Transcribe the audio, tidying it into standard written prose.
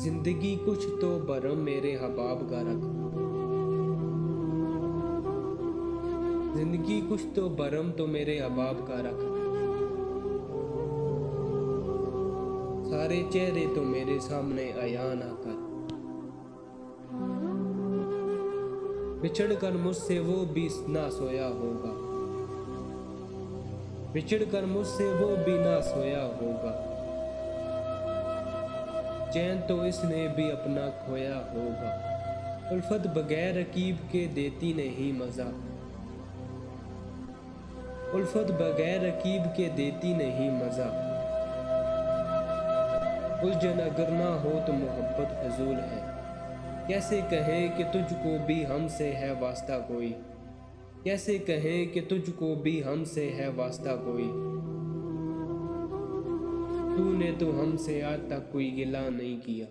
जिंदगी कुछ तो भरम मेरे हबाब का रख। जिंदगी कुछ तो भरम तो मेरे हबाब का रख। सारे चेहरे तो मेरे सामने अया ना कर। बिछड़ कर मुझसे वो भी ना सोया होगा। बिछड़ कर मुझसे वो भी ना सोया होगा। चैन तो इसने भी अपना खोया होगा। उल्फत बगैर रकीब के देती नहीं मजा। उल्फत बगैर रकीब के देती नहीं मजा। उलझन अगर ना हो तो मोहब्बत फजूल है। कैसे कहें कि तुझको भी हमसे है वास्ता कोई। कैसे कहें कि तुझको भी हमसे है वास्ता कोई। तूने तो हमसे आज तक कोई गिला नहीं किया।